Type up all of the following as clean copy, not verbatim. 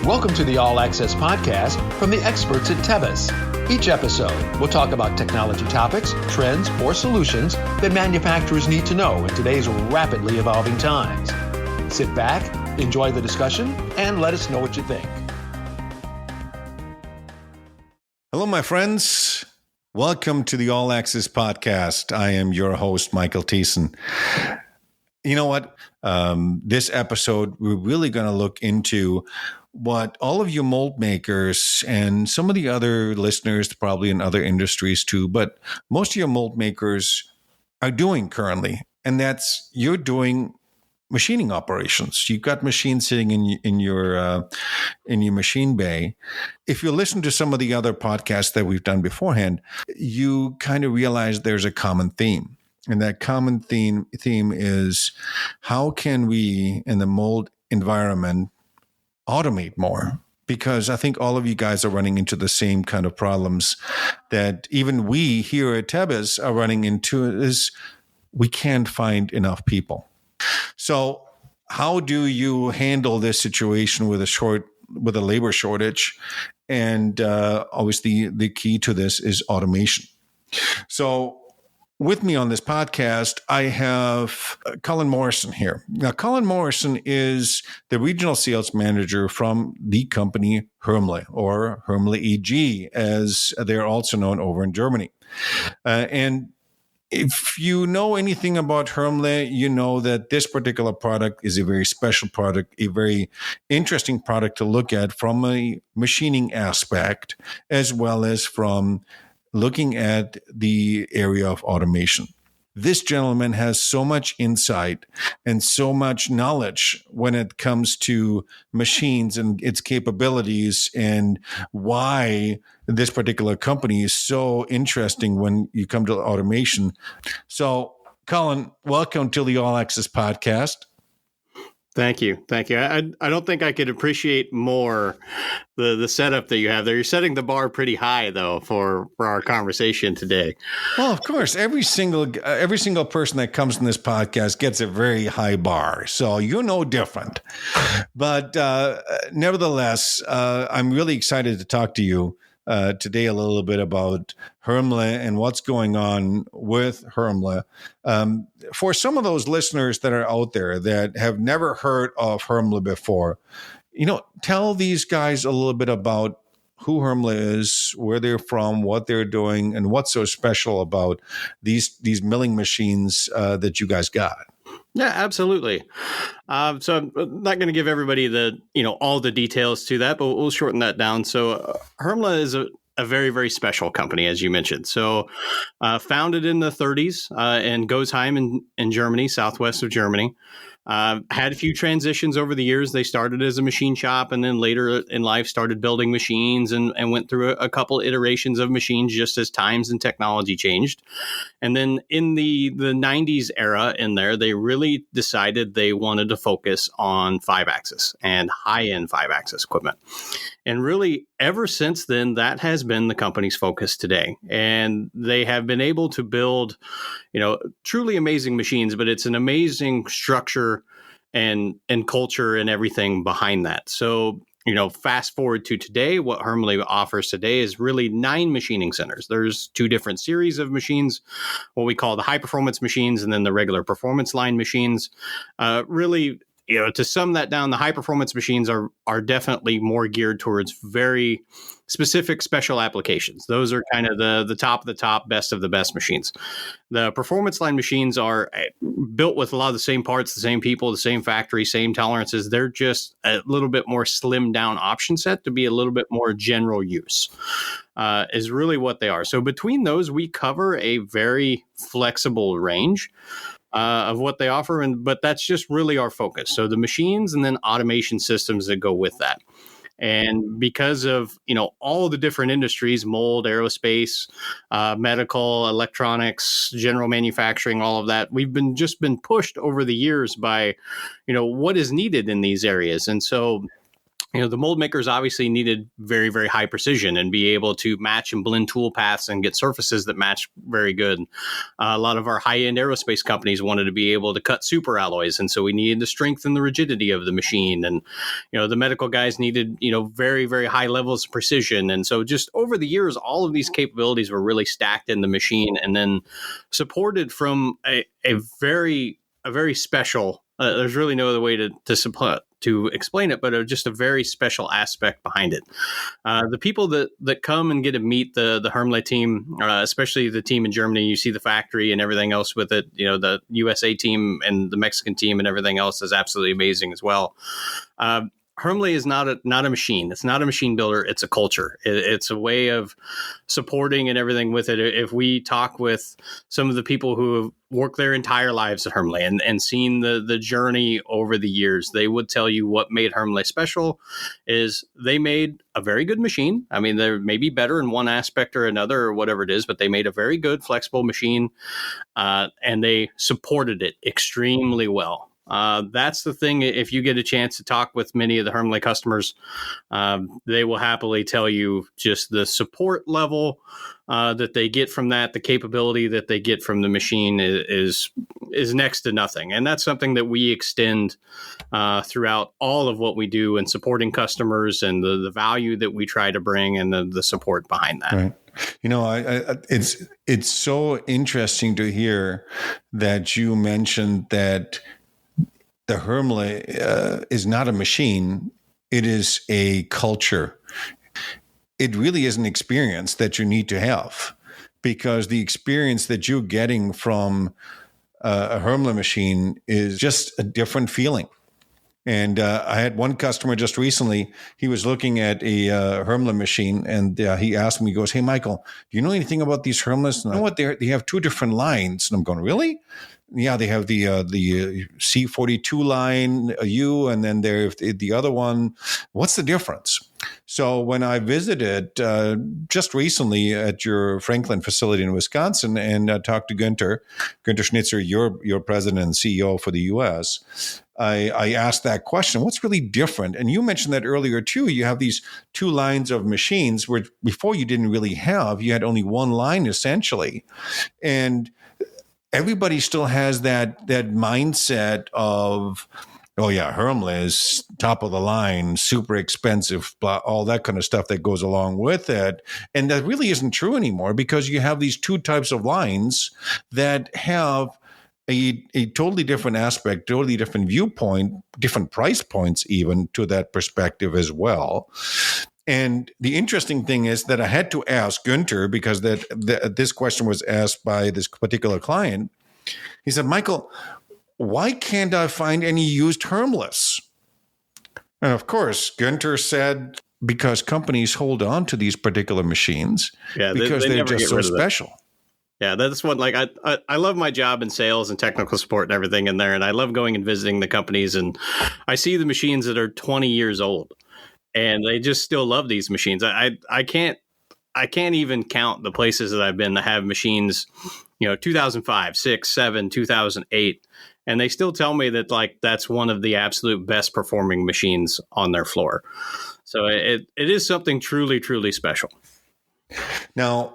Welcome to the All Access Podcast from the experts at Tevis. Each episode, we'll talk about technology topics, trends, or solutions that manufacturers need to know in today's rapidly evolving times. Sit back, enjoy the discussion, and let us know what you think. Hello, my friends. Welcome to the All Access Podcast. I am your host, Michael Thiessen. You know what? This episode, we're really going to look into what all of you mold makers and some of the other listeners, probably in other industries too, but most of your mold makers are doing currently. And that's you're doing machining operations. You've got machines sitting in your machine bay. If you listen to some of the other podcasts that we've done beforehand, you kind of realize there's a common theme. And that common theme is how can we in the mold environment automate more? Because I think all of you guys are running into the same kind of problems that even we here at Tevis are running into is we can't find enough people. So how do you handle this situation with a labor shortage? And obviously the key to this is automation. So with me on this podcast, I have Cullen Morrison here. Now, Cullen Morrison is the regional sales manager from the company Hermle, or Hermle EG, as they're also known over in Germany. And if you know anything about Hermle, you know that this particular product is a very special product, a very interesting product to look at from a machining aspect, as well as from looking at the area of automation. This gentleman has so much insight and so much knowledge when it comes to machines and its capabilities and why this particular company is so interesting when you come to automation. So, Cullen, welcome to the All Access Podcast. Thank you. I don't think I could appreciate more the setup that you have there. You're setting the bar pretty high, though, for our conversation today. Well, of course, every single person that comes in this podcast gets a very high bar, so you're no different. But nevertheless, I'm really excited to talk to you today a little bit about Hermle and what's going on with Hermle. For some of those listeners that are out there that have never heard of Hermle before, tell these guys a little bit about who Hermle is, where they're from, what they're doing, and what's so special about these milling machines that you guys got. Yeah, absolutely. So I'm not going to give everybody all the details to that, but we'll shorten that down. So Hermle is a very, very special company, as you mentioned. So founded in the 30s in Gosheim in Germany, southwest of Germany. Had a few transitions over the years. They started as a machine shop and then later in life started building machines and went through a couple iterations of machines just as times and technology changed. And then in the 90s era in there, they really decided they wanted to focus on 5-axis and high-end 5-axis equipment. And really, ever since then, that has been the company's focus today. And they have been able to build, truly amazing machines, but it's an amazing structure and culture and everything behind that. So, fast forward to today, what Hermle offers today is really 9 machining centers. There's 2 different series of machines, what we call the high performance machines and then the regular performance line machines. Really, to sum that down, the high performance machines are definitely more geared towards very specific special applications. Those are kind of the top of the top, best of the best machines. The performance line machines are built with a lot of the same parts, the same people, the same factory, same tolerances. They're just a little bit more slimmed down option set to be a little bit more general use. Is really what they are. So between those, we cover a very flexible range of what they offer, but that's just really our focus. So the machines and then automation systems that go with that. And because of, all the different industries, mold, aerospace, medical, electronics, general manufacturing, all of that, we've been pushed over the years by, what is needed in these areas. And so, the mold makers obviously needed very, very high precision and be able to match and blend tool paths and get surfaces that match very good. A lot of our high-end aerospace companies wanted to be able to cut super alloys, and so we needed to strengthen the rigidity of the machine. And the medical guys needed very, very high levels of precision. And so just over the years, all of these capabilities were really stacked in the machine, and then supported from a very special. There's really no other way to explain it, but just a very special aspect behind it. The people that come and get to meet the Hermle team, especially the team in Germany, you see the factory and everything else with it. The USA team and the Mexican team and everything else is absolutely amazing as well. Hermle is not a machine. It's not a machine builder. It's a culture. It's a way of supporting and everything with it. If we talk with some of the people who have worked their entire lives at Hermle and seen the journey over the years, they would tell you what made Hermle special is they made a very good machine. I mean, they're maybe better in one aspect or another or whatever it is, but they made a very good flexible machine, and they supported it extremely well. That's the thing. If you get a chance to talk with many of the Hermle customers, they will happily tell you just the support level that they get from that, the capability that they get from the machine is next to nothing. And that's something that we extend throughout all of what we do in supporting customers and the value that we try to bring and the support behind that. Right. It's so interesting to hear that you mentioned that the Hermle is not a machine. It is a culture. It really is an experience that you need to have, because the experience that you're getting from a Hermle machine is just a different feeling. And I had one customer just recently, he was looking at a Hermle machine, and he asked me, he goes, "Hey, Michael, do you know anything about these Hermles?" And I know what they have two different lines. And I'm going, "Really?" Yeah, they have the C42 line, U, and then there's the other one. What's the difference? So when I visited just recently at your Franklin facility in Wisconsin and talked to Günther Schnitzer, your president and CEO for the U.S., I asked that question, what's really different? And you mentioned that earlier too. You have these two lines of machines where before you didn't really have, you had only one line essentially. And everybody still has that mindset of, oh yeah, Hermle is top of the line, super expensive, blah, all that kind of stuff that goes along with it. And that really isn't true anymore, because you have these two types of lines that have a totally different aspect, totally different viewpoint, different price points even to that perspective as well. And the interesting thing is that I had to ask Günther, because this question was asked by this particular client. He said, "Michael, why can't I find any used Hermles?" And of course, Günther said, because companies hold on to these particular machines because they're just so special. Yeah, that's what, like, I love my job in sales and technical support and everything in there. And I love going and visiting the companies, and I see the machines that are 20 years old. And they just still love these machines. I can't even count the places that I've been that have machines, 2005, 6, 7, 2008, and they still tell me that that's one of the absolute best performing machines on their floor. So it is something truly, truly special. Now,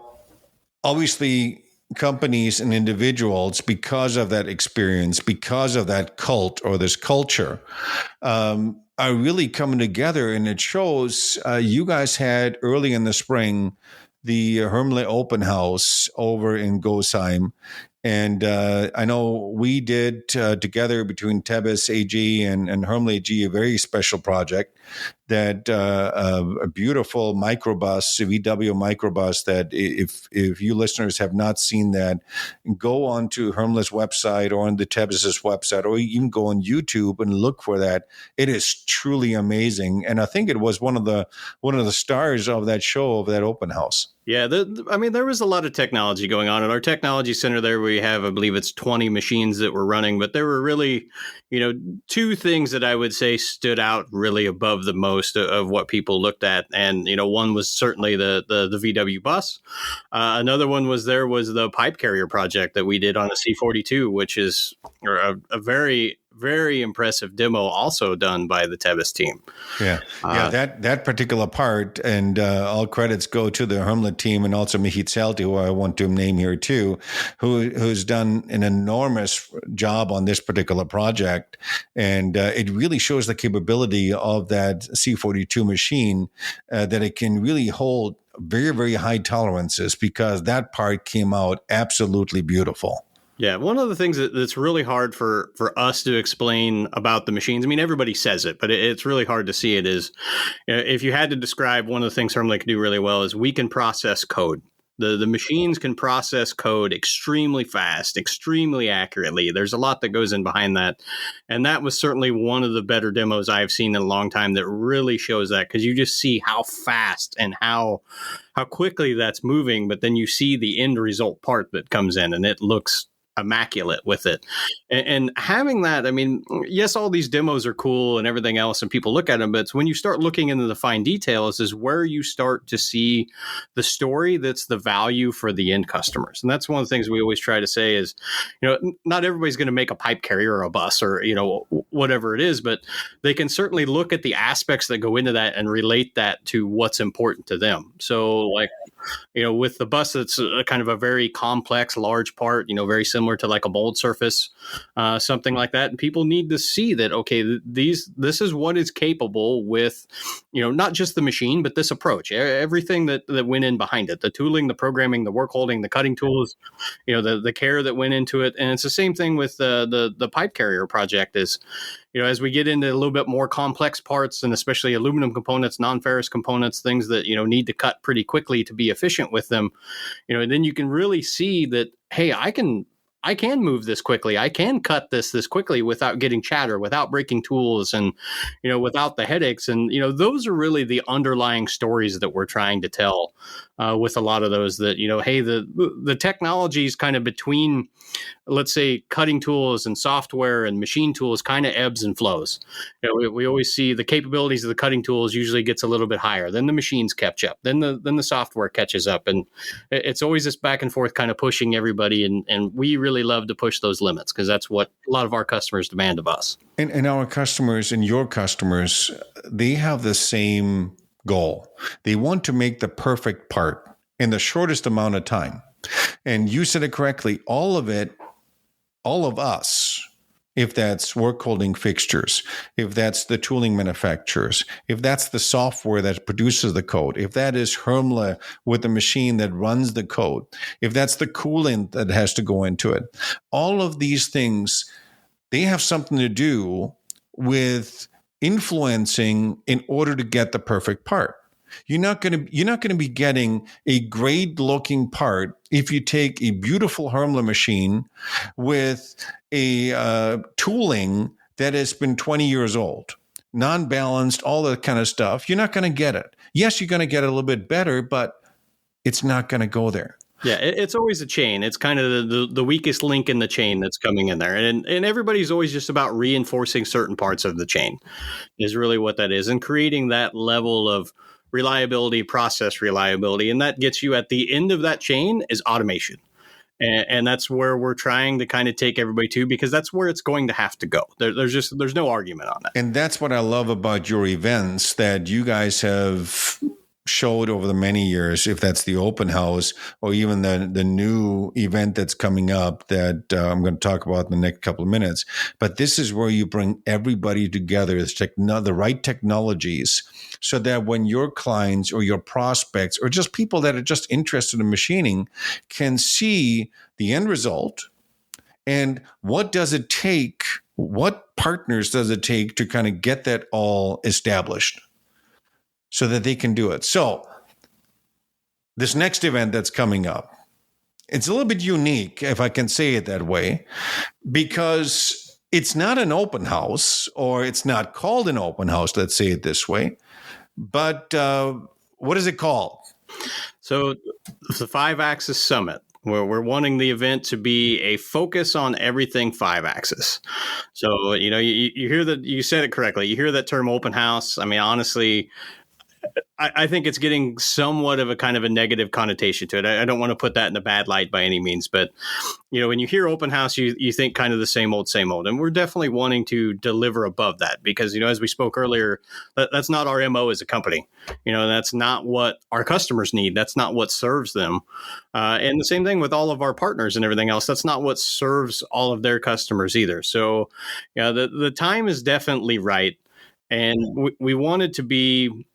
obviously, companies and individuals, because of that experience, because of that cult or this culture, are really coming together, and it shows. You guys had early in the spring the Hermle Open House over in Gosheim, and I know we did together between Tebes AG and Hermle AG a very special project, that a beautiful microbus, a VW microbus, that if you listeners have not seen that, go on to Hermle's website or on the Tebes' website, or you can go on YouTube and look for that. It is truly amazing. And I think it was one of the stars of that show, of that open house. Yeah, there was a lot of technology going on at our technology center there. We have, I believe it's 20 machines that were running, but there were really, two things that I would say stood out really above the most of what people looked at. And, one was certainly the VW bus. Another one was the pipe carrier project that we did on a C42, which is a very, very impressive demo also done by the Tevis team. Yeah. That particular part, and all credits go to the Hermle team and also Michi Zelti, who I want to name here too, who's done an enormous job on this particular project. And it really shows the capability of that C42 machine, that it can really hold very, very high tolerances, because that part came out absolutely beautiful. Yeah, one of the things that's really hard for us to explain about the machines, I mean, everybody says it, but it's really hard to see it, is if you had to describe one of the things Hermle can do really well is we can process code. The machines can process code extremely fast, extremely accurately. There's a lot that goes in behind that. And that was certainly one of the better demos I've seen in a long time that really shows that, because you just see how fast and how quickly that's moving. But then you see the end result part that comes in, and it looks immaculate with it. And having that, I mean, yes, all these demos are cool and everything else, and people look at them, but it's when you start looking into the fine details is where you start to see the story that's the value for the end customers. And that's one of the things we always try to say is, not everybody's going to make a pipe carrier or a bus or, whatever it is, but they can certainly look at the aspects that go into that and relate that to what's important to them. So like, with the bus, it's a kind of a very complex, large part, very similar to like a mold surface, something like that. And people need to see that, okay, this is what is capable with, not just the machine, but this approach, everything that went in behind it, the tooling, the programming, the work holding, the cutting tools, the care that went into it. And it's the same thing with the pipe carrier project is, as we get into a little bit more complex parts, and especially aluminum components, non-ferrous components, things that, need to cut pretty quickly to be efficient with them, and then you can really see that, hey, I can move this quickly. I can cut this quickly without getting chatter, without breaking tools, and, without the headaches. And, those are really the underlying stories that we're trying to tell with a lot of those that, hey, the technology is kind of between, let's say, cutting tools and software and machine tools kind of ebbs and flows. We always see the capabilities of the cutting tools usually gets a little bit higher. Then the machines catch up. Then the software catches up. And it's always this back and forth kind of pushing everybody. And we really love to push those limits because that's what a lot of our customers demand of us. And our customers and your customers, they have the same goal. They want to make the perfect part in the shortest amount of time. And you said it correctly, all of us, if that's work holding fixtures, if that's the tooling manufacturers, if that's the software that produces the code, if that is Hermle with the machine that runs the code, if that's the coolant that has to go into it, all of these things, they have something to do with influencing in order to get the perfect part. You're not going to be getting a great looking part if you take a beautiful Hermle machine with a tooling that has been 20 years old, non-balanced, all that kind of stuff. You're not going to get it. Yes, you're going to get it a little bit better, but it's not going to go there. Yeah, it's always a chain. It's kind of the weakest link in the chain that's coming in there. And everybody's always just about reinforcing certain parts of the chain is really what that is, and creating that level of reliability, process reliability. And that gets you at the end of that chain is automation. And that's where we're trying to kind of take everybody to, because that's where it's going to have to go. There's no argument on that. And that's what I love about your events that you guys have showed over the many years, if that's the open house or even the new event that's coming up that I'm going to talk about in the next couple of minutes. But this is where you bring everybody together, the right technologies, so that when your clients or your prospects or just people that are just interested in machining can see the end result and what does it take, what partners does it take to kind of get that all established, so that they can do it. So this next event that's coming up, it's a little bit unique, if I can say it that way, because it's not an open house, or it's not called an open house, let's say it this way. But what is it called? So the 5-Axis Summit, where we're wanting the event to be a focus on everything 5-axis. So, you hear that, you said it correctly. You hear that term open house. I mean, honestly, I think it's getting somewhat of a kind of a negative connotation to it. I don't want to put that in a bad light by any means, but when you hear open house, you think kind of the same old, and we're definitely wanting to deliver above that because, as we spoke earlier, that's not our MO as a company. That's not what our customers need. That's not what serves them. And the same thing with all of our partners and everything else. That's not what serves all of their customers either. So, the time is definitely right. And we wanted to be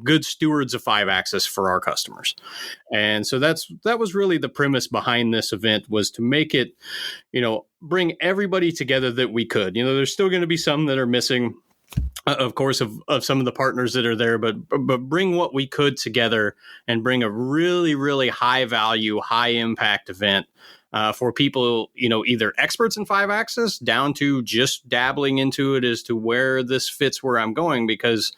good stewards of 5-axis for our customers. And so that was really the premise behind this event, was to make it, bring everybody together that we could. There's still going to be some that are missing, of course, of some of the partners that are there, but bring what we could together and bring a really, really high value, high impact event for people, either experts in 5-axis down to just dabbling into it as to where this fits where I'm going. Because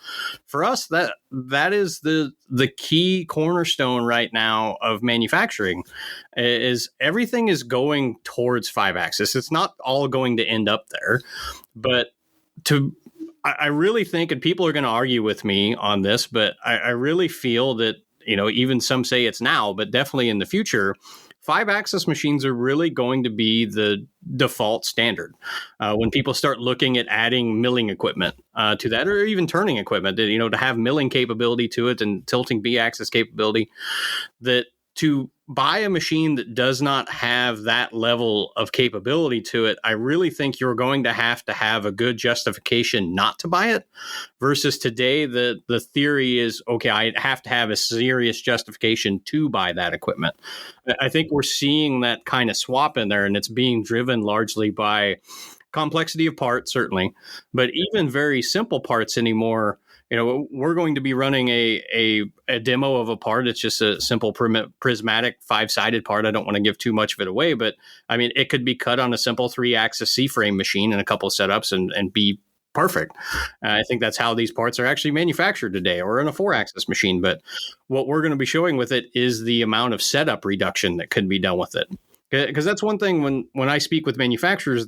for us, that is the key cornerstone right now of manufacturing, is everything is going towards 5-axis. It's not all going to end up there, but I really think, and people are going to argue with me on this, but I really feel that, even some say it's now, but definitely in the future, 5-axis machines are really going to be the default standard. When people start looking at adding milling equipment to that, or even turning equipment, to have milling capability to it and tilting B-axis capability, that to buy a machine that does not have that level of capability to it, I really think you're going to have a good justification not to buy it. Versus today, the theory is, okay, I have to have a serious justification to buy that equipment. I think we're seeing that kind of swap in there, and it's being driven largely by complexity of parts, certainly, but even very simple parts anymore. We're going to be running a demo of a part. It's just a simple prismatic 5-sided part. I don't want to give too much of it away, but I mean, it could be cut on a simple 3-axis C-frame machine in a couple of setups and be perfect. I think that's how these parts are actually manufactured today, or in a 4-axis machine. But what we're going to be showing with it is the amount of setup reduction that could be done with it. Because that's one thing when I speak with manufacturers,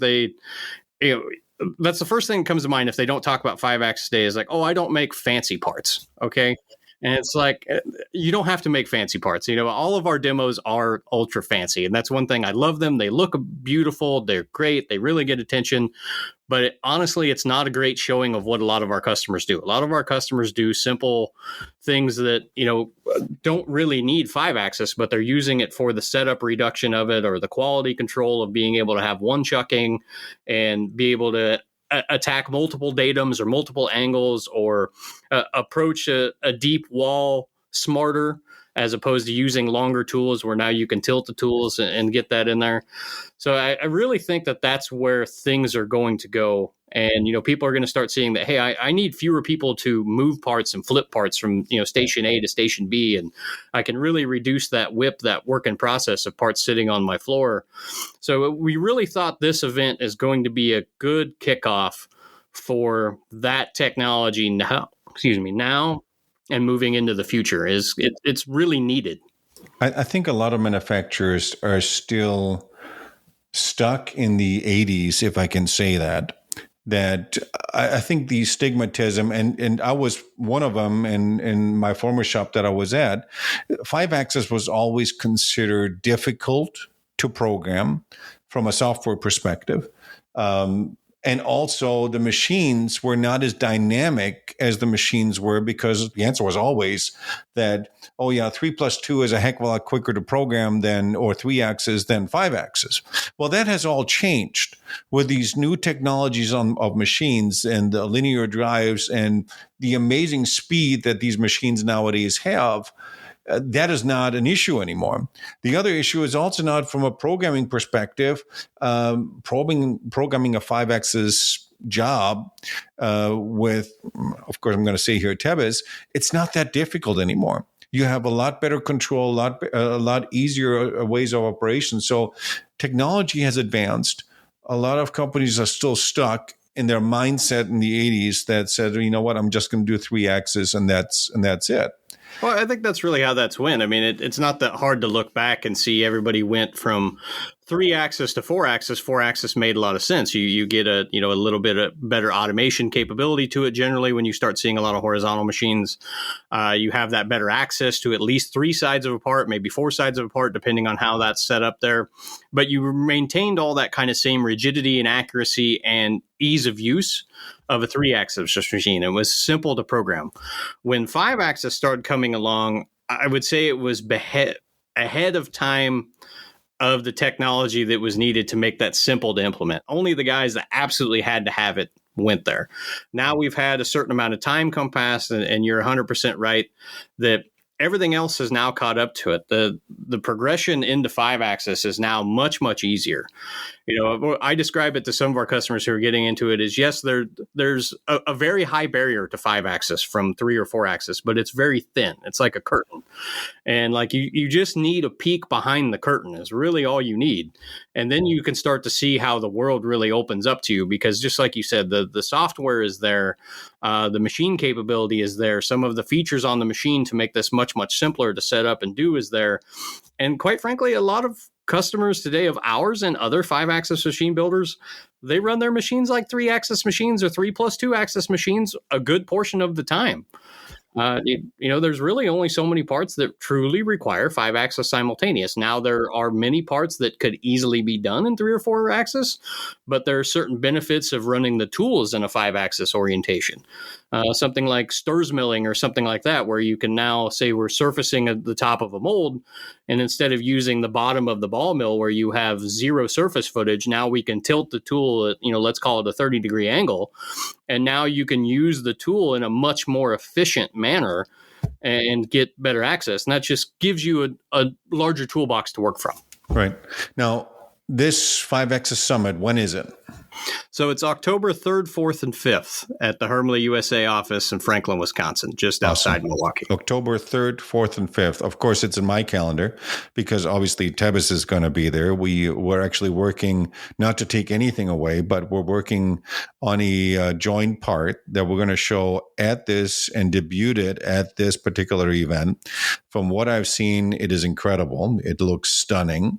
that's the first thing that comes to mind if they don't talk about 5-axis today, is like, oh, I don't make fancy parts. Okay. And it's like, you don't have to make fancy parts. All of our demos are ultra fancy. And that's one thing. I love them. They look beautiful. They're great. They really get attention. But honestly, it's not a great showing of what a lot of our customers do. A lot of our customers do simple things that, don't really need 5-axis, but they're using it for the setup reduction of it, or the quality control of being able to have one chucking and be able to attack multiple datums or multiple angles, or approach a deep wall smarter, as opposed to using longer tools where now you can tilt the tools and get that in there. So I really think that that's where things are going to go. And, people are going to start seeing that, hey, I need fewer people to move parts and flip parts from, station A to station B. And I can really reduce that WIP, that work in process of parts sitting on my floor. So we really thought this event is going to be a good kickoff for that technology now and moving into the future. It's really needed. I think a lot of manufacturers are still stuck in the 80s, if I can say that I think the stigmatism, and I was one of them in my former shop that I was at, 5-axis was always considered difficult to program from a software perspective. And also the machines were not as dynamic as the machines were, because the answer was always that, 3+2 is a heck of a lot quicker to program or 3-axis than 5-axis. Well, that has all changed with these new technologies of machines and the linear drives and the amazing speed that these machines nowadays have. That is not an issue anymore. The other issue is also not from a programming perspective. Programming a 5-axis job with, of course, I'm going to say here, Tebas, it's not that difficult anymore. You have a lot better control, a lot easier ways of operation. So technology has advanced. A lot of companies are still stuck in their mindset in the 80s that said, I'm just going to do 3-axis and that's it. Well, I think that's really how that's went. I mean, it's not that hard to look back and see everybody went from 3-axis to 4-axis, 4-axis made a lot of sense. You get a little bit of better automation capability to it. Generally, when you start seeing a lot of horizontal machines, you have that better access to at least 3 sides of a part, maybe 4 sides of a part, depending on how that's set up there. But you maintained all that kind of same rigidity and accuracy and ease of use of a 3-axis machine. It was simple to program. When 5-axis started coming along, I would say it was ahead of time of the technology that was needed to make that simple to implement. Only the guys that absolutely had to have it went there. Now we've had a certain amount of time come past, and you're 100% right that everything else has now caught up to it. The progression into 5-axis is now much, much easier. I describe it to some of our customers who are getting into it as, yes, there's a very high barrier to 5-axis from 3 or 4-axis, but it's very thin. It's like a curtain. And like you just need a peek behind the curtain is really all you need. And then you can start to see how the world really opens up to you, because just like you said, the software is there. The machine capability is there. Some of the features on the machine to make this much, much simpler to set up and do is there. And quite frankly, a lot of customers today of ours and other 5-axis machine builders, they run their machines like 3-axis machines or 3 plus 2-axis machines a good portion of the time. There's really only so many parts that truly require 5-axis simultaneous. Now, there are many parts that could easily be done in 3 or 4-axis, but there are certain benefits of running the tools in a 5-axis orientation. Something like stirs milling or something like that, where you can now say we're surfacing at the top of a mold, and instead of using the bottom of the ball mill where you have zero surface footage, now we can tilt the tool at, let's call it a 30-degree angle. And now you can use the tool in a much more efficient manner and get better access. And that just gives you a larger toolbox to work from. Right. Now, this 5-axis summit, when is it? So it's October 3rd, 4th, and 5th at the Hermle USA office in Franklin, Wisconsin, just outside Milwaukee. October 3rd, 4th, and 5th. Of course, it's in my calendar because obviously Tebbis is going to be there. We're actually working not to take anything away, but we're working on a joint part that we're going to show at this and debut it at this particular event. From what I've seen, it is incredible. It looks stunning.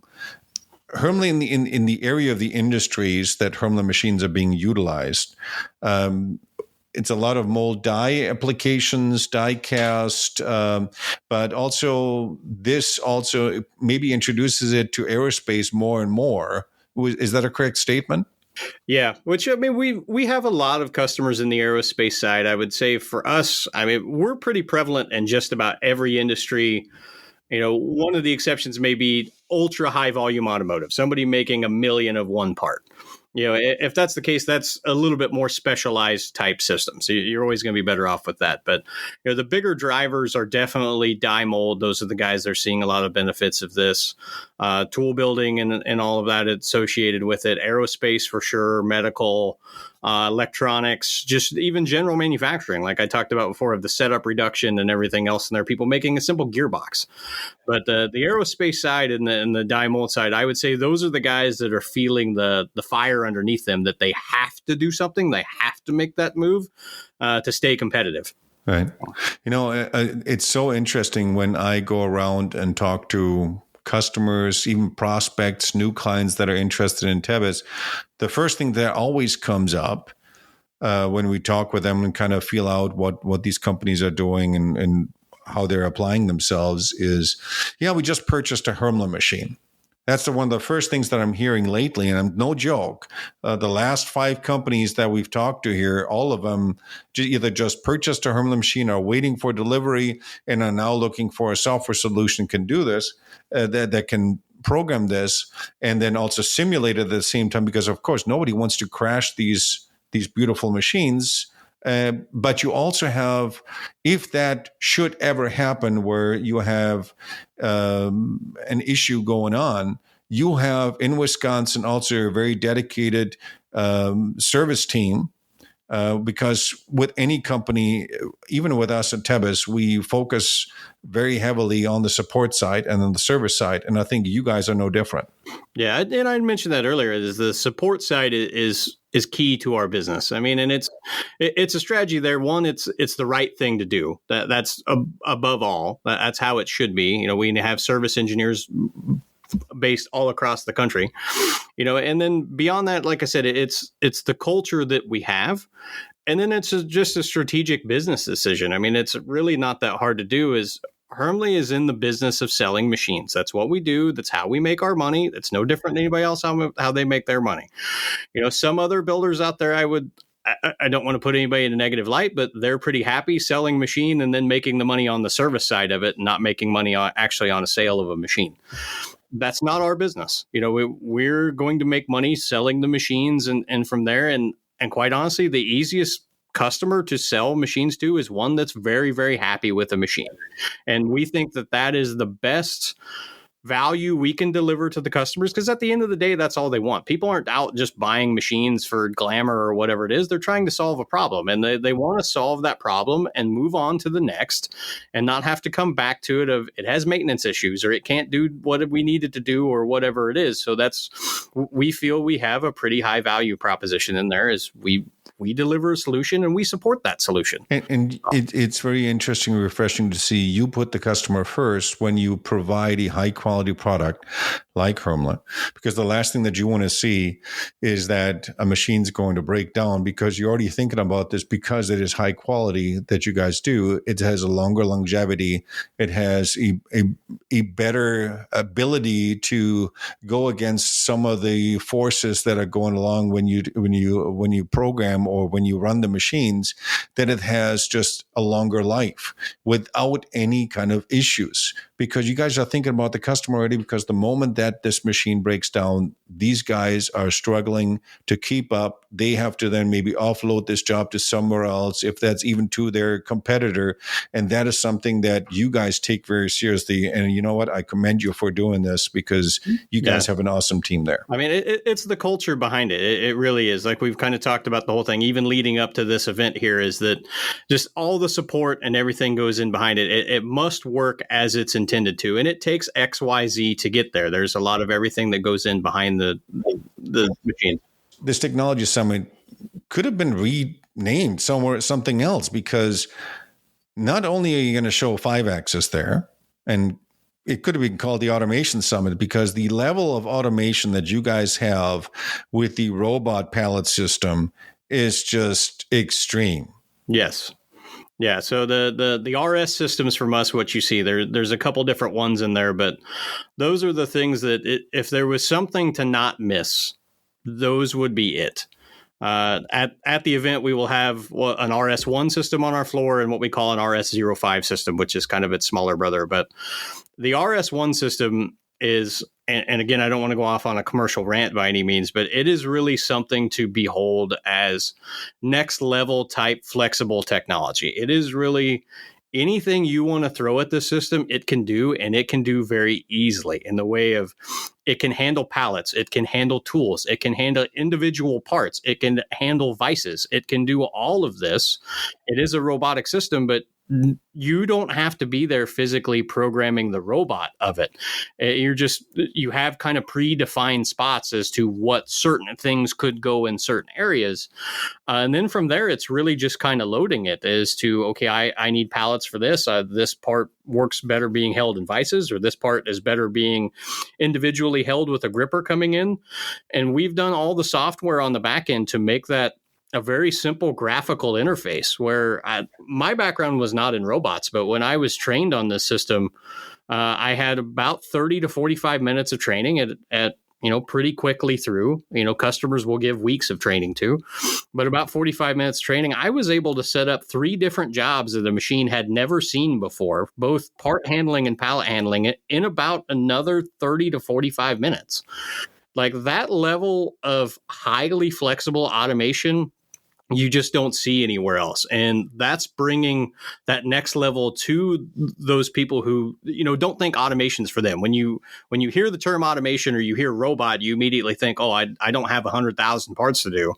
Hermle in the area of the industries that Hermle machines are being utilized, it's a lot of mold die applications, die cast, but also this also maybe introduces it to aerospace more and more. Is that a correct statement? Yeah, which we have a lot of customers in the aerospace side. I would say for us, we're pretty prevalent in just about every industry. One of the exceptions may be ultra high volume automotive, somebody making 1 million of one part. If that's the case, that's a little bit more specialized type system. So you're always going to be better off with that. But the bigger drivers are definitely die mold. Those are the guys that are seeing a lot of benefits of this. Tool building and all of that associated with it. Aerospace for sure, medical, electronics, just even general manufacturing, like I talked about before, of the setup reduction and everything else. And there are people making a simple gearbox. But the aerospace side and the die mold side, I would say those are the guys that are feeling the fire underneath them, that they have to do something. They have to make that move to stay competitive. Right. It's so interesting when I go around and talk to customers, even prospects, new clients that are interested in Tebbis. The first thing that always comes up when we talk with them and kind of feel out what these companies are doing and how they're applying themselves is, we just purchased a Hermle machine. That's one of the first things that I'm hearing lately, and I'm no joke. The last 5 companies that we've talked to here, all of them either just purchased a Hermle machine or waiting for delivery and are now looking for a software solution can do this, that can program this and then also simulate it at the same time, because of course nobody wants to crash these beautiful machines. But you also have, if that should ever happen where you have an issue going on, you have in Wisconsin also a very dedicated service team. Because with any company, even with us at Tebbis, we focus very heavily on the support side and on the service side. And I think you guys are no different. Yeah, and I mentioned that earlier, is the support side is key to our business. And it's a strategy there. One, it's the right thing to do. That's above all. That's how it should be. We have service engineers based all across the country, and then beyond that, like I said, it's the culture that we have. And then it's just a strategic business decision. I mean, it's really not that hard to do. Hermle is in the business of selling machines. That's what we do. That's how we make our money. It's no different than anybody else how they make their money. Some other builders out there, I don't want to put anybody in a negative light, but they're pretty happy selling machine and then making the money on the service side of it, and not making money actually on a sale of a machine. That's not our business. We're going to make money selling the machines, and from there, and quite honestly, the easiest customer to sell machines to is one that's very, very happy with a machine. And we think that is the best value we can deliver to the customers, because at the end of the day, that's all they want. People aren't out just buying machines for glamour or whatever it is. They're trying to solve a problem, and they want to solve that problem and move on to the next, and not have to come back to it has maintenance issues, or it can't do what we need it to do, or whatever it is. So we feel we have a pretty high value proposition in there, is we deliver a solution and we support that solution. And it's very interesting and refreshing to see you put the customer first when you provide a high quality product like Hermle, because the last thing that you want to see is that a machine's going to break down, because you're already thinking about this, because it is high quality that you guys do. It has a longer longevity. It has a better ability to go against some of the forces that are going along when you program or when you run the machines, that it has just a longer life without any kind of issues, because you guys are thinking about the customer already, because the moment that this machine breaks down, these guys are struggling to keep up. They have to then maybe offload this job to somewhere else, if that's even to their competitor. And that is something that you guys take very seriously. And you know what? I commend you for doing this, because you guys have an awesome team there. I mean, it's the culture behind it. It really is. Like, we've kind of talked about the whole thing, even leading up to this event here, is that just all the support and everything goes in behind it. It must work as it's intended to. And it takes XYZ to get there. There's a lot of everything that goes in behind the machine. This technology summit could have been renamed something else, because not only are you going to show 5-axis there, and it could have been called the Automation Summit, because the level of automation that you guys have with the robot pallet system is just extreme. Yes. Yeah. So the RS systems from us, what you see there's a couple different ones in there, but those are the things that if there was something to not miss, those would be it. At the event, we will have an RS1 system on our floor and what we call an RS05 system, which is kind of its smaller brother. But the RS1 system is, and again, I don't want to go off on a commercial rant by any means, but it is really something to behold as next level type flexible technology. It is really anything you want to throw at the system, it can do, and it can do very easily, in the way of it can handle pallets, it can handle tools, it can handle individual parts, it can handle vices, it can do all of this. It is a robotic system, but you don't have to be there physically programming the robot of it. You have kind of predefined spots as to what certain things could go in certain areas. And then from there, it's really just kind of loading it as to, okay, I need pallets for this. This part works better being held in vices, or this part is better being individually held with a gripper coming in. And we've done all the software on the back end to make that a very simple graphical interface, where my background was not in robots, but when I was trained on this system, I had about 30 to 45 minutes of training at pretty quickly through. Customers will give weeks of training to, but about 45 minutes training, I was able to set up 3 different jobs that the machine had never seen before, both part handling and pallet handling, in about another 30 to 45 minutes. Like, that level of highly flexible automation, you just don't see anywhere else. And that's bringing that next level to those people who, don't think automation's for them. When you hear the term automation or you hear robot, you immediately think, oh, I don't have 100,000 parts to do.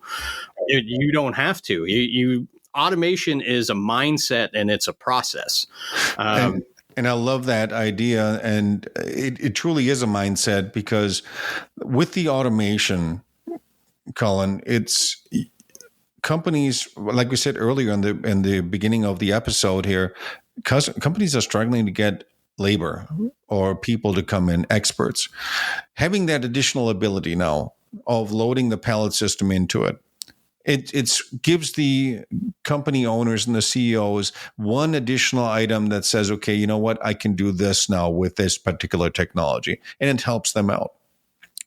You don't have to. Automation is a mindset, and it's a process. And I love that idea. And it truly is a mindset, because with the automation, Cullen, it's companies, like we said earlier in the beginning of the episode here, companies are struggling to get labor or people to come in, experts. Having that additional ability now of loading the pallet system into it, it gives the company owners and the CEOs one additional item that says, okay, you know what, I can do this now with this particular technology, and it helps them out.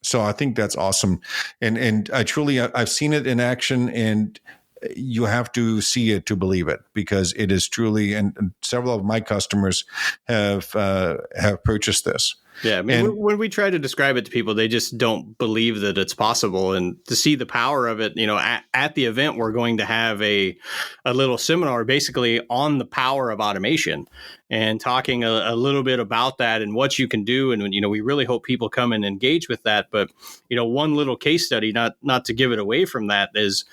So I think that's awesome. And I truly, I've seen it in action, and you have to see it to believe it, because it is truly, and several of my customers have purchased this. Yeah, I mean, when we try to describe it to people, they just don't believe that it's possible. And to see the power of it, at the event, we're going to have a little seminar basically on the power of automation and talking a little bit about that and what you can do. And, we really hope people come and engage with that. But, one little case study, not to give it away from that, is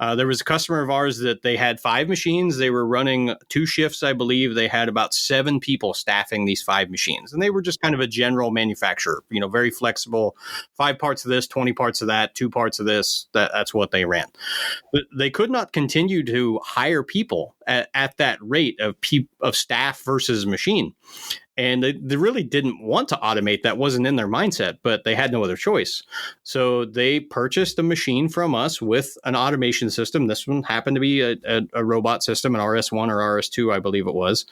there was a customer of ours that they had 5 machines. They were running 2 shifts, I believe. They had about 7 people staffing these 5 machines. And they were just kind of a general manufacturer, very flexible, 5 parts of this, 20 parts of that, 2 parts of this. That's what they ran. But they could not continue to hire people at that rate of staff versus machine. And they really didn't want to automate. That wasn't in their mindset, but they had no other choice. So they purchased a machine from us with an automation system. This one happened to be a robot system, an RS1 or RS2, I believe it was.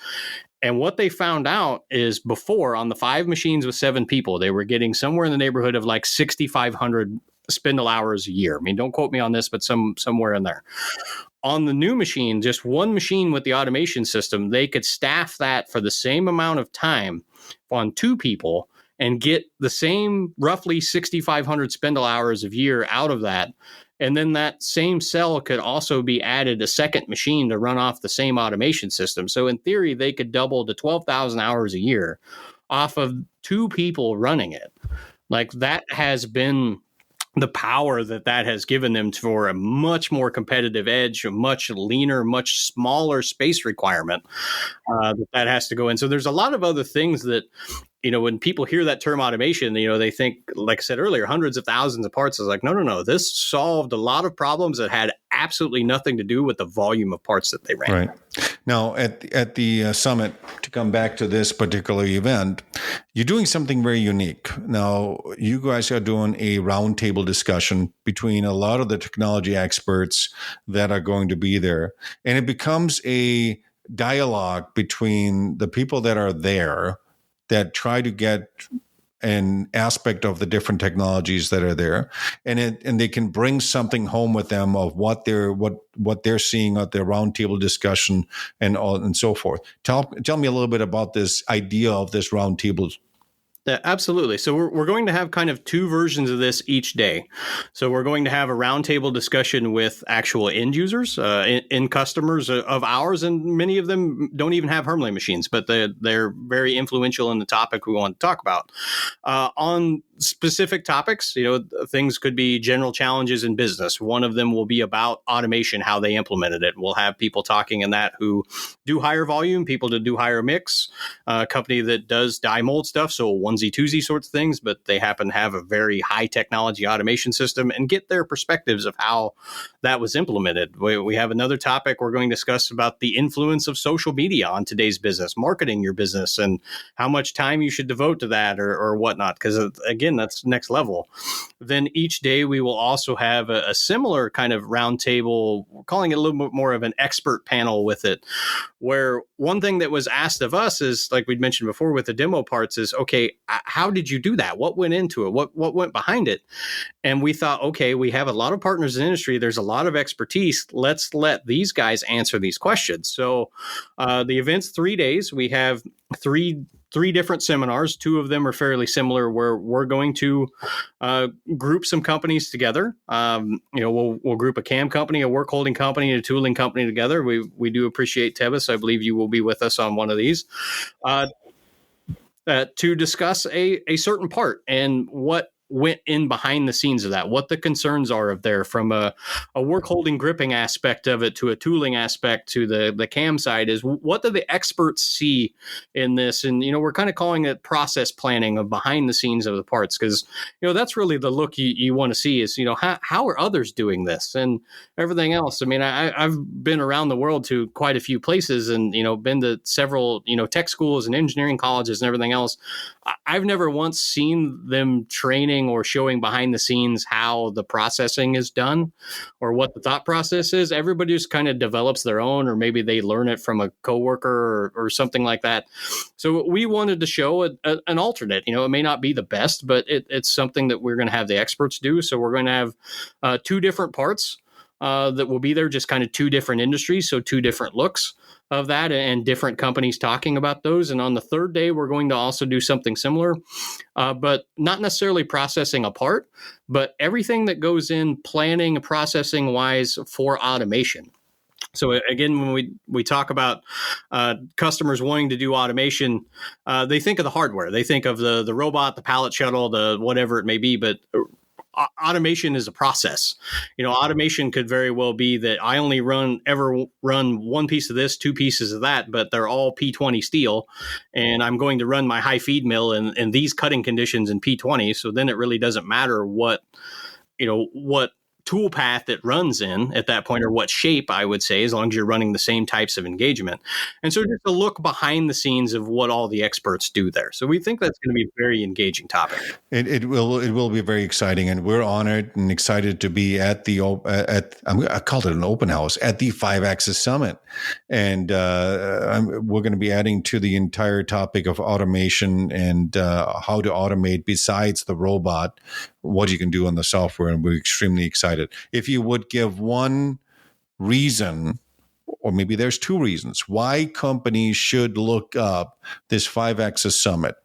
And what they found out is, before, on the 5 machines with 7 people, they were getting somewhere in the neighborhood of like 6,500 spindle hours a year. I mean, don't quote me on this, but somewhere in there. On the new machine, just one machine with the automation system, they could staff that for the same amount of time on 2 people and get the same roughly 6,500 spindle hours a year out of that. And then that same cell could also be added a second machine to run off the same automation system. So in theory, they could double to 12,000 hours a year off of 2 people running it. Like, that has been the power that has given them for a much more competitive edge, a much leaner, much smaller space requirement that has to go in. So there's a lot of other things that, when people hear that term automation, they think, like I said earlier, hundreds of thousands of parts. Is like, no. This solved a lot of problems that had absolutely nothing to do with the volume of parts that they ran. Right. Now, at the summit, to come back to this particular event, you're doing something very unique. Now, you guys are doing a roundtable discussion between a lot of the technology experts that are going to be there. And it becomes a dialogue between the people that are there that try to get an aspect of the different technologies that are there, and they can bring something home with them of what they're seeing at their roundtable discussion and so forth. Tell me a little bit about this idea of this roundtable. Yeah, absolutely. So we're going to have kind of 2 versions of this each day. So we're going to have a roundtable discussion with actual end users, end customers of ours, and many of them don't even have Hermle machines, but they're very influential in the topic we want to talk about. On specific topics, things could be general challenges in business. One of them will be about automation, how they implemented it. We'll have people talking in that who do higher volume, people to do higher mix, a company that does die mold stuff, so onesie twosie sorts of things, but they happen to have a very high technology automation system, and get their perspectives of how that was implemented. We have another topic we're going to discuss about the influence of social media on today's business, marketing your business, and how much time you should devote to that or whatnot, because again, that's next level. Then each day we will also have a similar kind of roundtable. We're calling it a little bit more of an expert panel with it, where one thing that was asked of us is, like we'd mentioned before with the demo parts, is, okay, how did you do that? What went into it? What went behind it? And we thought, okay, we have a lot of partners in the industry. There's a lot of expertise. Let's let these guys answer these questions. So the event's 3 days. We have three different seminars. 2 of them are fairly similar, where we're going to group some companies together. We'll group a CAM company, a work holding company, and a tooling company together. We do appreciate Tevis. I believe you will be with us on one of these to discuss a certain part and what went in behind the scenes of that, what the concerns are of there, from a work holding gripping aspect of it to a tooling aspect to the cam side, is what do the experts see in this? And, we're kind of calling it process planning of behind the scenes of the parts, because, that's really the look you want to see is, how are others doing this and everything else. I mean, I've been around the world to quite a few places and, been to several, tech schools and engineering colleges and everything else. I've never once seen them training or showing behind the scenes how the processing is done or what the thought process is. Everybody just kind of develops their own, or maybe they learn it from a coworker or something like that. So we wanted to show an alternate. It may not be the best, but it's something that we're going to have the experts do. So we're going to have two different parts that will be there, just kind of two different industries. So two different looks of that and different companies talking about those. And on the third day, we're going to also do something similar, but not necessarily processing a part, but everything that goes in planning and processing wise for automation. So again, when we talk about customers wanting to do automation, they think of the hardware. They think of the robot, the pallet shuttle, the whatever it may be, but automation is a process. Automation could very well be that I only ever run one piece of this, two pieces of that, but they're all P20 steel, and I'm going to run my high feed mill in these cutting conditions in P20. So then it really doesn't matter what tool path it runs in at that point, or what shape, I would say, as long as you're running the same types of engagement. And so just a look behind the scenes of what all the experts do there. So we think that's going to be a very engaging topic. It will be very exciting, and we're honored and excited to be at I called it an open house at the 5-Axis Summit, and we're going to be adding to the entire topic of automation and how to automate besides the robot, what you can do on the software, and we're extremely excited. If you would give one reason, or maybe there's two reasons, why companies should look up this 5-Axis Summit,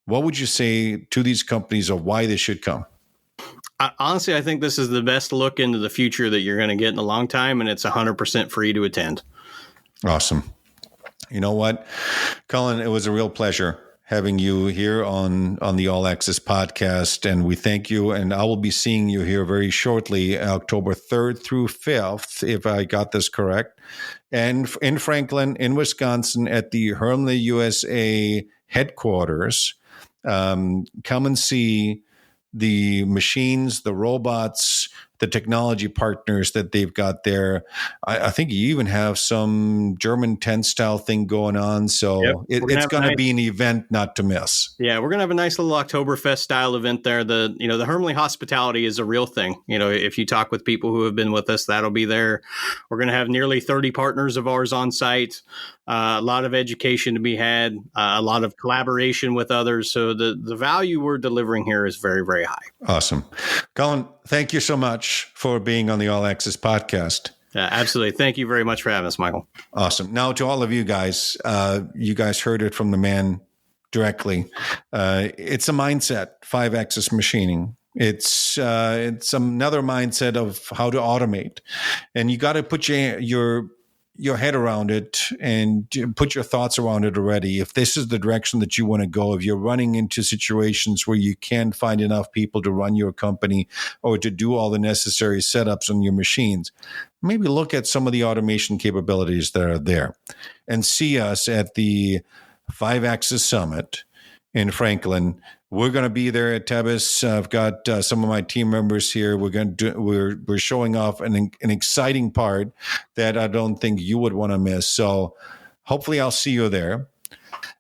what would you say to these companies of why they should come? Honestly, I think this is the best look into the future that you're going to get in a long time, and it's 100% free to attend. Awesome. You know what, Cullen, it was a real pleasure having you here on the All Access podcast, and we thank you. And I will be seeing you here very shortly, October 3rd through 5th, if I got this correct, and in Franklin, in Wisconsin, at the Hermle USA headquarters. Come and see the machines, the robots, the technology partners that they've got there. I think you even have some German tent style thing going on. So it's going to be an event not to miss. Yeah, we're going to have a nice little Oktoberfest style event there. The Hermle hospitality is a real thing. If you talk with people who have been with us, that'll be there. We're going to have nearly 30 partners of ours on site. A lot of education to be had, a lot of collaboration with others. So the value we're delivering here is very, very high. Awesome. Cullen, thank you so much for being on the All Access podcast. Absolutely. Thank you very much for having us, Michael. Awesome. Now, to all of you guys heard it from the man directly. It's a mindset, 5-axis machining. It's another mindset of how to automate. And you got to put your head around it and put your thoughts around it already. If this is the direction that you want to go, if you're running into situations where you can't find enough people to run your company or to do all the necessary setups on your machines, maybe look at some of the automation capabilities that are there and see us at the 5-Axis Summit in Franklin. We're going to be there at TEBIS. I've got some of my team members here. We're showing off an exciting part that I don't think you would want to miss. So hopefully I'll see you there.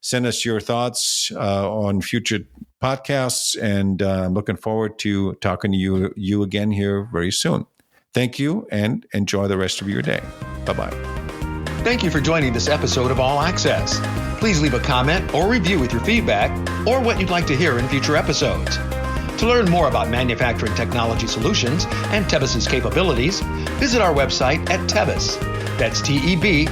Send us your thoughts on future podcasts, and I'm looking forward to talking to you again here very soon. Thank you, and enjoy the rest of your day. Bye-bye. Thank you for joining this episode of All Access. Please leave a comment or review with your feedback or what you'd like to hear in future episodes. To learn more about manufacturing technology solutions and TEBIS's capabilities, visit our website at TEBIS. That's TEBIS.com.